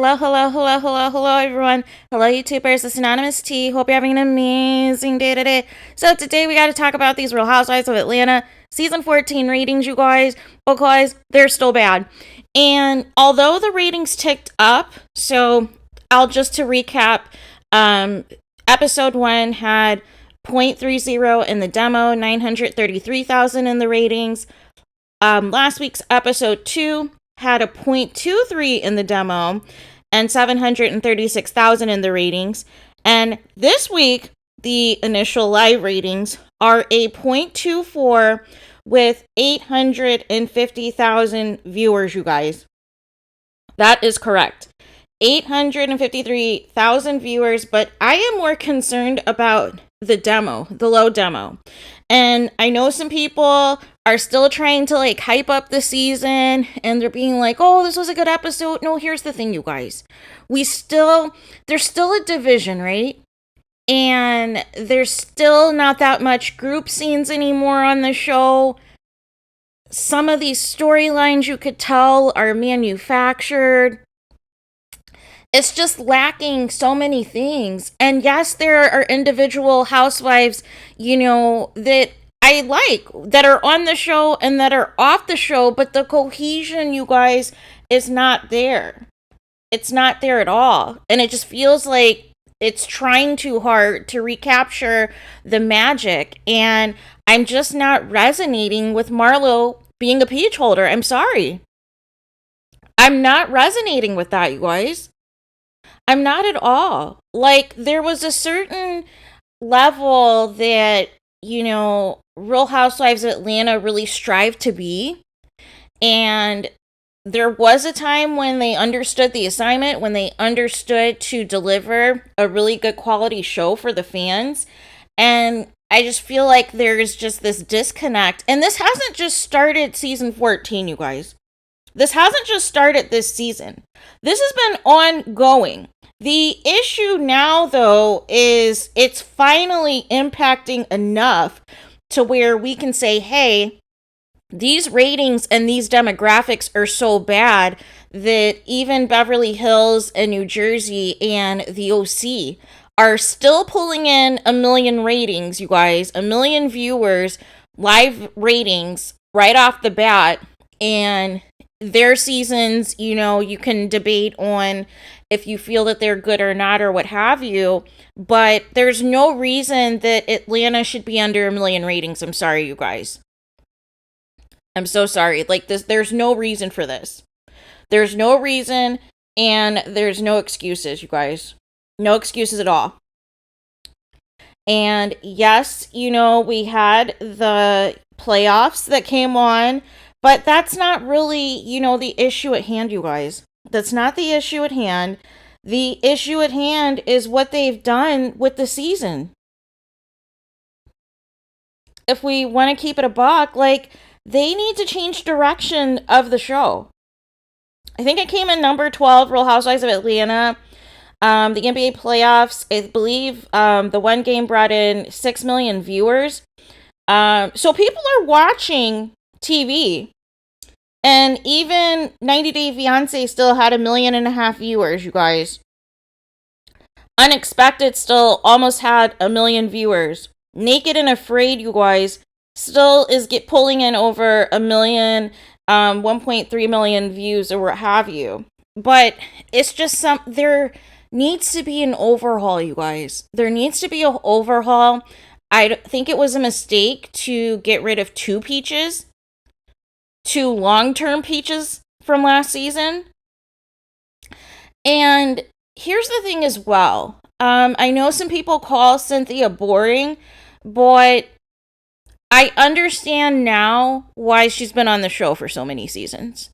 Hello, hello, hello, hello, hello, everyone. Hello, YouTubers. It's Anonymous T. Hope you're having an amazing day today. So today we got to talk about these Real Housewives of Atlanta season 14 ratings, you guys, because they're still bad. And although the ratings ticked up, so I'll just to recap, episode 1 had 0.30 in the demo, 933,000 in the ratings. Last week's episode 2 had a 0.23 in the demo and 736,000 in the ratings. And this week, the initial live ratings are a 0.24 with 850,000 viewers, you guys. That is correct. 853,000 viewers, but I am more concerned about the demo, the low demo. And I know some people are still trying to hype up the season and they're being like, oh, this was a good episode. No, here's the thing, you guys. There's still a division, right? And there's still not that much group scenes anymore on the show. Some of these storylines you could tell are manufactured. It's just lacking so many things. And yes, there are individual housewives, that I like, that are on the show and that are off the show, but the cohesion, you guys, is not there. It's not there at all. And it just feels like it's trying too hard to recapture the magic. And I'm just not resonating with Marlo being a peach holder. I'm sorry. I'm not resonating with that, you guys. I'm not at all. There was a certain level that, Real Housewives of Atlanta really strived to be. And there was a time when they understood the assignment, when they understood to deliver a really good quality show for the fans. And I just feel like there's just this disconnect. And this hasn't just started season 14, you guys. This hasn't just started this season. This has been ongoing. The issue now, though, is it's finally impacting enough to where we can say, hey, these ratings and these demographics are so bad that even Beverly Hills and New Jersey and the OC are still pulling in 1 million ratings, you guys, 1 million viewers, live ratings right off the bat. And their seasons, you can debate on if you feel that they're good or not or what have you, but there's no reason that Atlanta should be under 1 million ratings. I'm sorry, you guys. I'm so sorry. There's no reason for this. There's no reason, and there's no excuses, you guys. No excuses at all. And yes, we had the playoffs that came on, but that's not really, the issue at hand, you guys. That's not the issue at hand. The issue at hand is what they've done with the season. If we want to keep it a buck, they need to change direction of the show. I think it came in number 12, Real Housewives of Atlanta. The NBA playoffs, I believe the one game brought in 6 million viewers. So people are watching TV. And even 90 Day Fiancé still had 1.5 million viewers, you guys. Unexpected still almost had 1 million viewers. Naked and Afraid, you guys, still is pulling in over 1 million, 1.3 million views or what have you. But it's just there needs to be an overhaul, you guys. There needs to be an overhaul. I think it was a mistake to get rid of 2 peaches. 2 long-term peaches from last season. And here's the thing as well. I know some people call Cynthia boring, but I understand now why she's been on the show for so many seasons.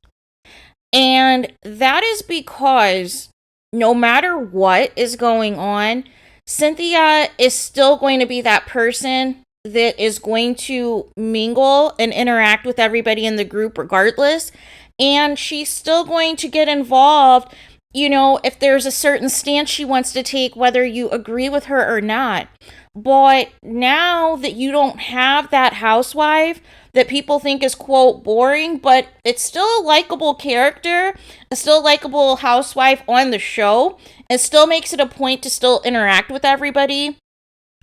And that is because no matter what is going on, Cynthia is still going to be that person that is going to mingle and interact with everybody in the group regardless. And she's still going to get involved if there's a certain stance she wants to take, whether you agree with her or not. But now that you don't have that housewife that people think is, quote, boring, but it's still a likable character, a still likable housewife on the show, it still makes it a point to still interact with everybody,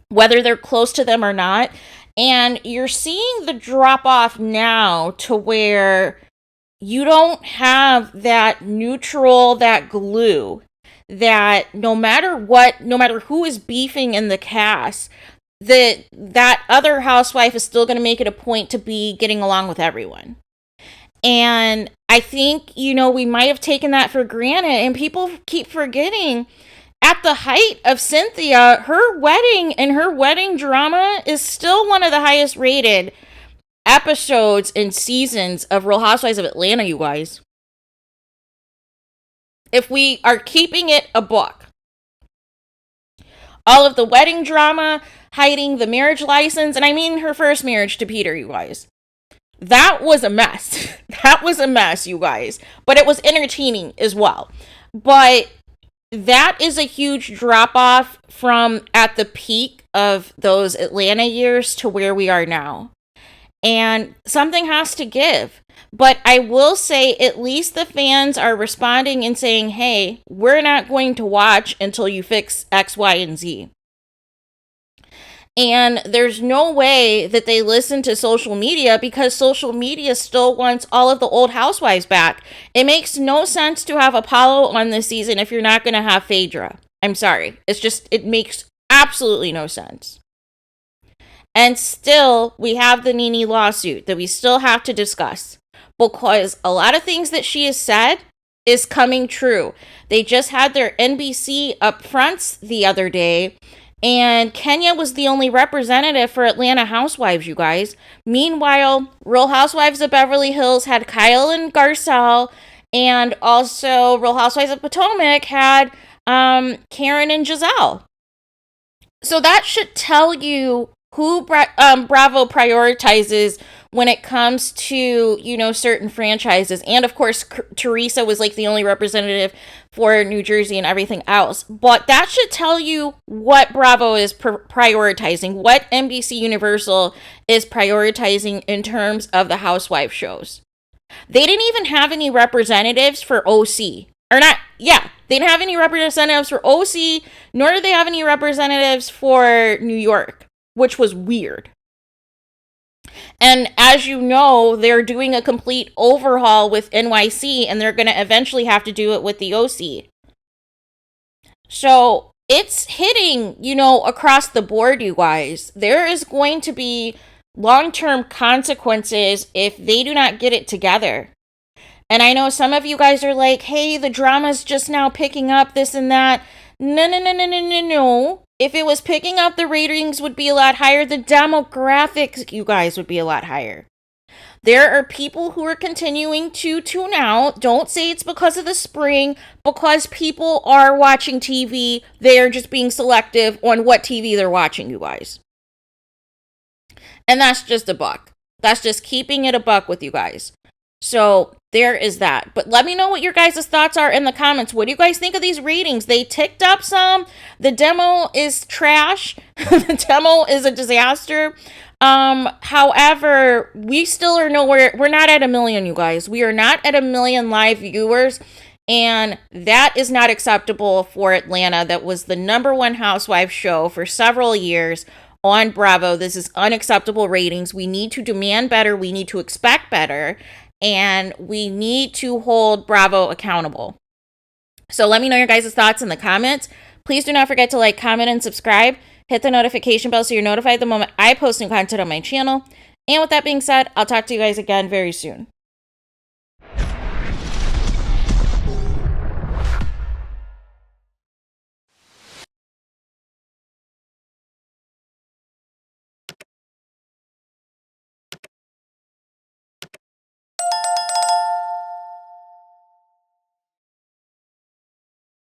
whether they're close to them or not. And you're seeing the drop off now to where you don't have that neutral, that glue, that no matter what, no matter who is beefing in the cast, that other housewife is still going to make it a point to be getting along with everyone. And I think, we might have taken that for granted, and people keep forgetting at the height of Cynthia, her wedding and her wedding drama is still one of the highest rated episodes and seasons of Real Housewives of Atlanta, you guys. If we are keeping it a book, all of the wedding drama, hiding the marriage license, and I mean her first marriage to Peter, you guys. That was a mess. That was a mess, you guys. But it was entertaining as well. But that is a huge drop off from at the peak of those Atlanta years to where we are now. And something has to give. But I will say at least the fans are responding and saying, hey, we're not going to watch until you fix X, Y, and Z. And there's no way that they listen to social media because social media still wants all of the old housewives back. It makes no sense to have Apollo on this season if you're not going to have Phaedra. I'm sorry. It makes absolutely no sense. And still, we have the Nene lawsuit that we still have to discuss because a lot of things that she has said is coming true. They just had their NBC upfronts the other day, and Kenya was the only representative for Atlanta Housewives, you guys. Meanwhile, Real Housewives of Beverly Hills had Kyle and Garcelle, and also Real Housewives of Potomac had Karen and Giselle. So that should tell you who Bravo prioritizes when it comes to, certain franchises. And of course, Teresa was like the only representative for New Jersey and everything else. But that should tell you what Bravo is prioritizing, what NBC Universal is prioritizing in terms of the housewife shows. They didn't even have any representatives for OC. They didn't have any representatives for OC, nor did they have any representatives for New York, which was weird. And as you know, they're doing a complete overhaul with NYC, and they're going to eventually have to do it with the OC. So it's hitting, across the board, you guys. There is going to be long-term consequences if they do not get it together. And I know some of you guys are like, hey, the drama's just now picking up this and that. No. If it was picking up, the ratings would be a lot higher. The demographics, you guys, would be a lot higher. There are people who are continuing to tune out. Don't say it's because of the spring, because people are watching TV. They are just being selective on what TV they're watching, you guys. And that's just a buck. That's just keeping it a buck with you guys. So there is that. But let me know what your guys' thoughts are in the comments. What do you guys think of these ratings? They ticked up some. The demo is trash. The demo is a disaster. However, we still are nowhere. We're not at 1 million, you guys. We are not at 1 million live viewers. And that is not acceptable for Atlanta. That was the #1 housewife show for several years on Bravo. This is unacceptable ratings. We need to demand better. We need to expect better. And we need to hold Bravo accountable. So let me know your guys' thoughts in the comments. Please do not forget to like, comment, and subscribe. Hit the notification bell so you're notified the moment I post new content on my channel. And with that being said, I'll talk to you guys again very soon.